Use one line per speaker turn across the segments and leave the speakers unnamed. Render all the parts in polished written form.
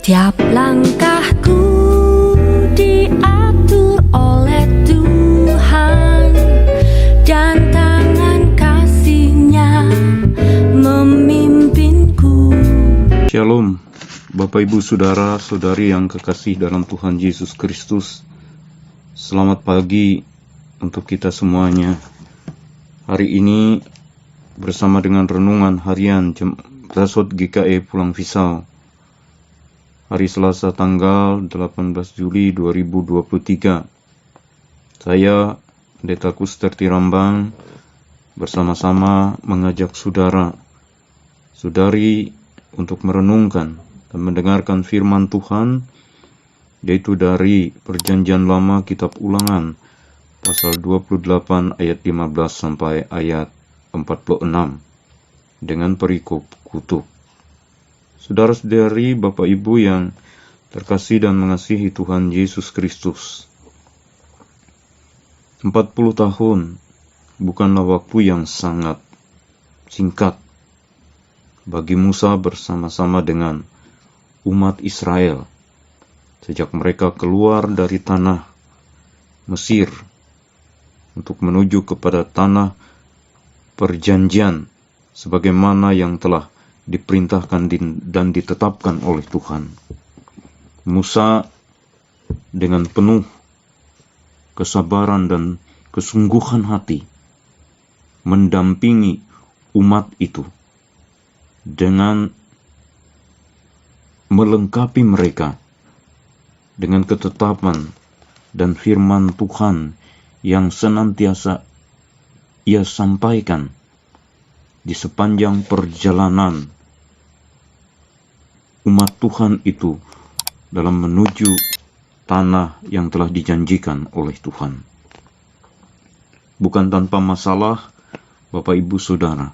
Tiap langkahku diatur oleh Tuhan, dan tangan kasih-Nya memimpinku.
Shalom, Bapak Ibu Saudara Saudari yang kekasih dalam Tuhan Yesus Kristus. Selamat pagi untuk kita semuanya. Hari ini bersama dengan renungan harian Jemaat GKI Pulang Pisau, hari Selasa tanggal 18 Juli 2023. Saya, Pendeta Kusterti Rambang, bersama-sama mengajak saudara-saudari untuk merenungkan dan mendengarkan firman Tuhan, yaitu dari Perjanjian Lama Kitab Ulangan, pasal 28 ayat 15 sampai ayat 46, dengan perikop kutub. Saudara-saudari, Bapak Ibu yang terkasih dan mengasihi Tuhan Yesus Kristus, 40 tahun bukanlah waktu yang sangat singkat bagi Musa bersama-sama dengan umat Israel sejak mereka keluar dari tanah Mesir untuk menuju kepada tanah perjanjian sebagaimana yang telah diperintahkan dan ditetapkan oleh Tuhan. Musa dengan penuh kesabaran dan kesungguhan hati mendampingi umat itu dengan melengkapi mereka dengan ketetapan dan firman Tuhan yang senantiasa ia sampaikan di sepanjang perjalanan umat Tuhan itu dalam menuju tanah yang telah dijanjikan oleh Tuhan. Bukan tanpa masalah, Bapak Ibu Saudara,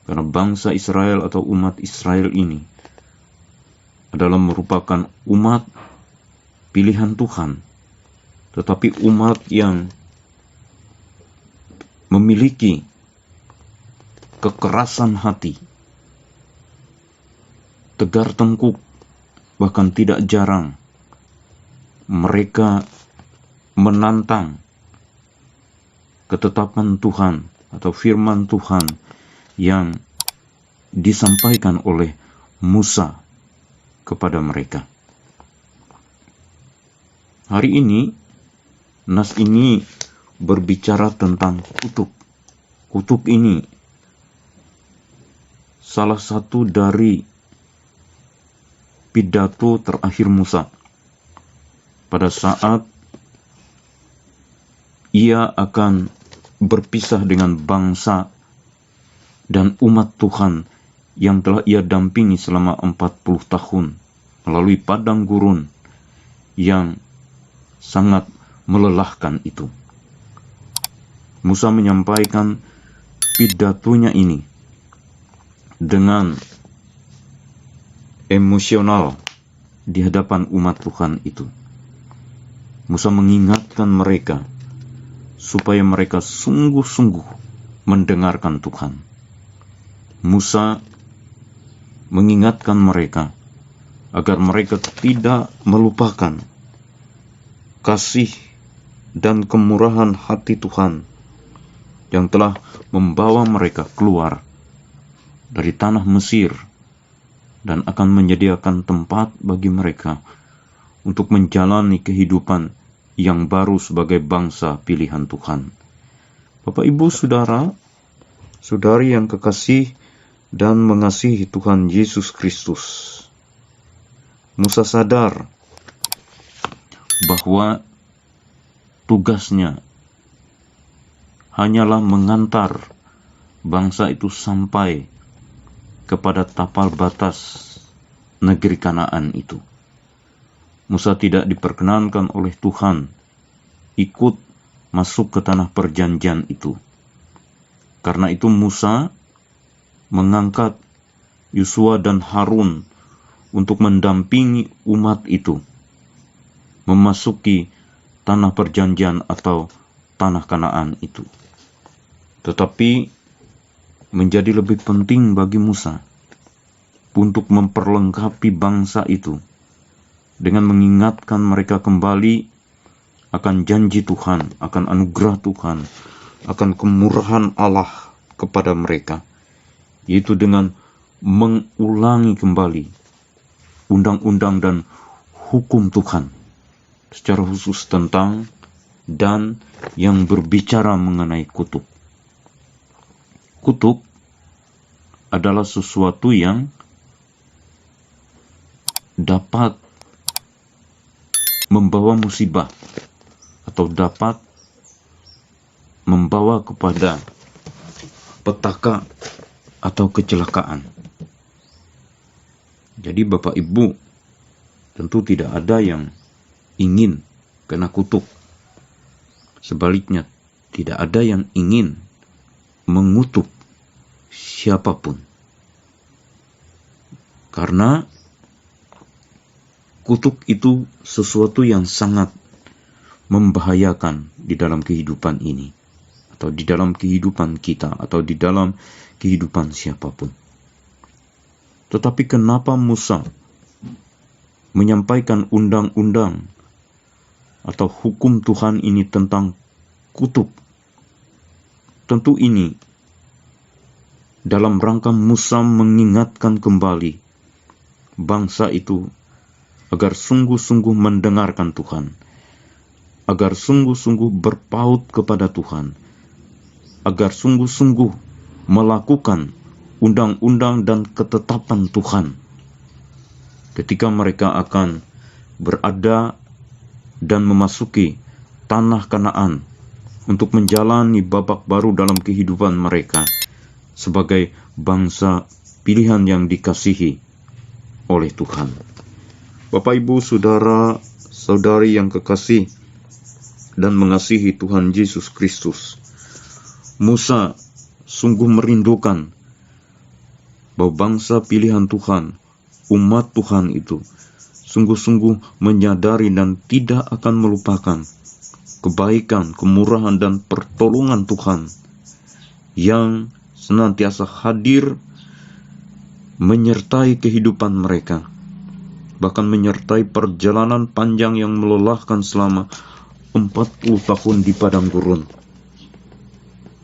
karena bangsa Israel atau umat Israel ini adalah merupakan umat pilihan Tuhan, tetapi umat yang memiliki kekerasan hati, tegar tengkuk, bahkan tidak jarang mereka menantang ketetapan Tuhan atau firman Tuhan yang disampaikan oleh Musa kepada mereka. Hari ini, nas ini berbicara tentang kutub. Kutub ini salah satu dari pidato terakhir Musa pada saat ia akan berpisah dengan bangsa dan umat Tuhan yang telah ia dampingi selama 40 tahun melalui padang gurun yang sangat melelahkan itu. Musa menyampaikan pidatonya ini dengan emosional di hadapan umat Tuhan itu. Musa mengingatkan mereka supaya mereka sungguh-sungguh mendengarkan Tuhan. Musa mengingatkan mereka agar mereka tidak melupakan kasih dan kemurahan hati Tuhan yang telah membawa mereka keluar dari tanah Mesir dan akan menyediakan tempat bagi mereka untuk menjalani kehidupan yang baru sebagai bangsa pilihan Tuhan. Bapak, Ibu, Saudara, Saudari yang kekasih dan mengasihi Tuhan Yesus Kristus, Musa sadar bahwa tugasnya hanyalah mengantar bangsa itu sampai kepada tapal batas negeri Kanaan itu. Musa tidak diperkenankan oleh Tuhan ikut masuk ke tanah perjanjian itu. Karena itu Musa mengangkat Yosua dan Harun untuk mendampingi umat itu memasuki tanah perjanjian atau tanah Kanaan itu. Tetapi menjadi lebih penting bagi Musa untuk memperlengkapi bangsa itu dengan mengingatkan mereka kembali akan janji Tuhan, akan anugerah Tuhan, akan kemurahan Allah kepada mereka, yaitu dengan mengulangi kembali undang-undang dan hukum Tuhan, secara khusus tentang dan yang berbicara mengenai kutuk. Kutuk adalah sesuatu yang dapat membawa musibah atau dapat membawa kepada petaka atau kecelakaan. Jadi Bapak Ibu, tentu tidak ada yang ingin kena kutuk. Sebaliknya, tidak ada yang ingin mengutuk siapapun. Karena kutuk itu sesuatu yang sangat membahayakan di dalam kehidupan ini, atau di dalam kehidupan kita, atau di dalam kehidupan siapapun. Tetapi kenapa Musa menyampaikan undang-undang atau hukum Tuhan ini tentang kutuk? Tentu ini dalam rangka Musa mengingatkan kembali bangsa itu agar sungguh-sungguh mendengarkan Tuhan, agar sungguh-sungguh berpaut kepada Tuhan, agar sungguh-sungguh melakukan undang-undang dan ketetapan Tuhan ketika mereka akan berada dan memasuki tanah Kanaan untuk menjalani babak baru dalam kehidupan mereka sebagai bangsa pilihan yang dikasihi oleh Tuhan. Bapak, Ibu, Saudara, Saudari yang kekasih dan mengasihi Tuhan Yesus Kristus, Musa sungguh merindukan bahwa bangsa pilihan Tuhan, umat Tuhan itu sungguh-sungguh menyadari dan tidak akan melupakan kebaikan, kemurahan, dan pertolongan Tuhan yang senantiasa hadir menyertai kehidupan mereka, bahkan menyertai perjalanan panjang yang melelahkan selama 40 tahun di padang gurun.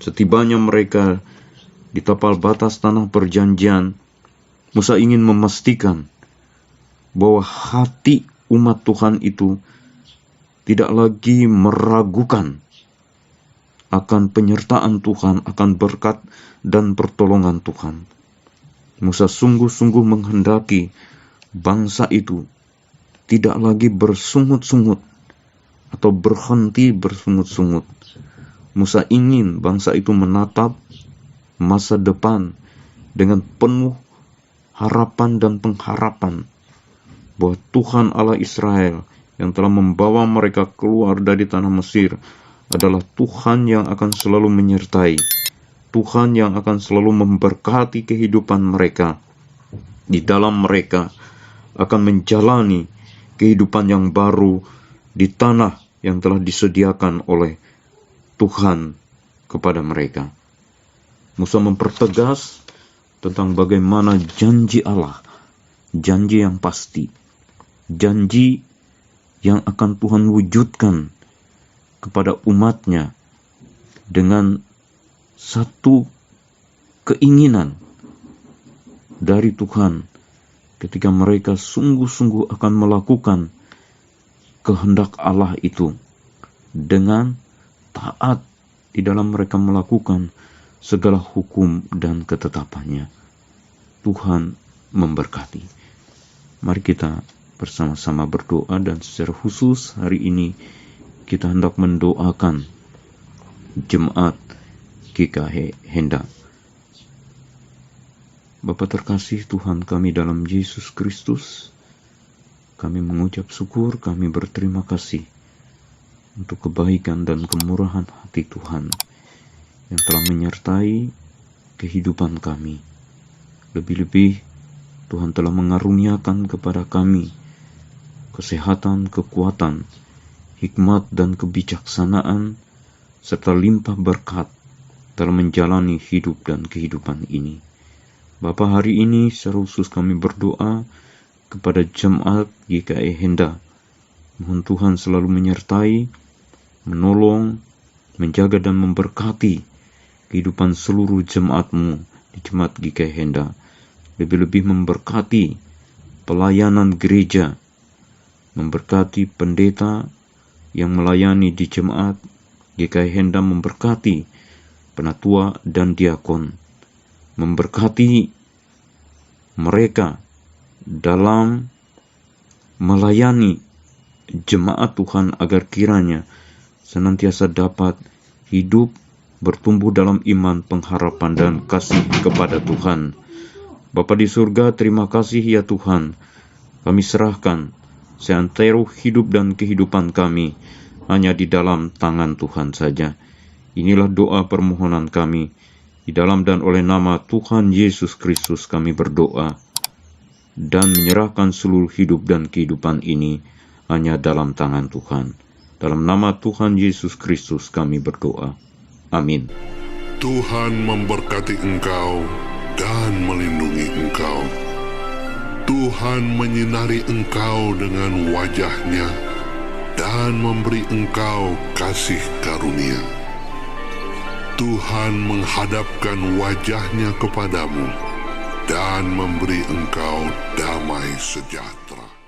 Setibanya mereka di tapal batas tanah perjanjian, Musa ingin memastikan bahwa hati umat Tuhan itu tidak lagi meragukan akan penyertaan Tuhan, akan berkat dan pertolongan Tuhan. Musa sungguh-sungguh menghendaki bangsa itu tidak lagi bersungut-sungut atau berhenti bersungut-sungut. Musa ingin bangsa itu menatap masa depan dengan penuh harapan dan pengharapan bahwa Tuhan Allah Israel yang telah membawa mereka keluar dari tanah Mesir adalah Tuhan yang akan selalu menyertai, Tuhan yang akan selalu memberkati kehidupan mereka. Di dalam mereka akan menjalani kehidupan yang baru di tanah yang telah disediakan oleh Tuhan kepada mereka. Musa mempertegas tentang bagaimana janji Allah, janji yang pasti, janji yang akan Tuhan wujudkan kepada umatnya dengan satu keinginan dari Tuhan ketika mereka sungguh-sungguh akan melakukan kehendak Allah itu dengan taat di dalam mereka melakukan segala hukum dan ketetapannya. Tuhan memberkati. Mari kita bersama-sama berdoa, dan secara khusus hari ini kita hendak mendoakan jemaat GKH Hendak. Bapa terkasih Tuhan kami dalam Yesus Kristus, kami mengucap syukur, kami berterima kasih untuk kebaikan dan kemurahan hati Tuhan yang telah menyertai kehidupan kami. Lebih-lebih Tuhan telah mengaruniakan kepada kami kesehatan, kekuatan, hikmat dan kebijaksanaan, serta limpah berkat dalam menjalani hidup dan kehidupan ini. Bapa, hari ini secara khusus kami berdoa kepada jemaat GKI Henda. Mohon Tuhan selalu menyertai, menolong, menjaga dan memberkati kehidupan seluruh jemaat-Mu di jemaat GKI Henda. Lebih-lebih memberkati pelayanan gereja, memberkati pendeta yang melayani di jemaat GKI Henda, memberkati penatua dan diakon, memberkati mereka dalam melayani jemaat Tuhan agar kiranya senantiasa dapat hidup, bertumbuh dalam iman, pengharapan, dan kasih kepada Tuhan. Bapa di surga, terima kasih ya Tuhan. Kami serahkan seantero hidup dan kehidupan kami hanya di dalam tangan Tuhan saja. Inilah doa permohonan kami. Di dalam dan oleh nama Tuhan Yesus Kristus kami berdoa dan menyerahkan seluruh hidup dan kehidupan ini hanya dalam tangan Tuhan. Dalam nama Tuhan Yesus Kristus kami berdoa. Amin.
Tuhan memberkati engkau dan melindungi engkau. Tuhan menyinari engkau dengan wajah-Nya dan memberi engkau kasih karunia. Tuhan menghadapkan wajah-Nya kepadamu dan memberi engkau damai sejahtera.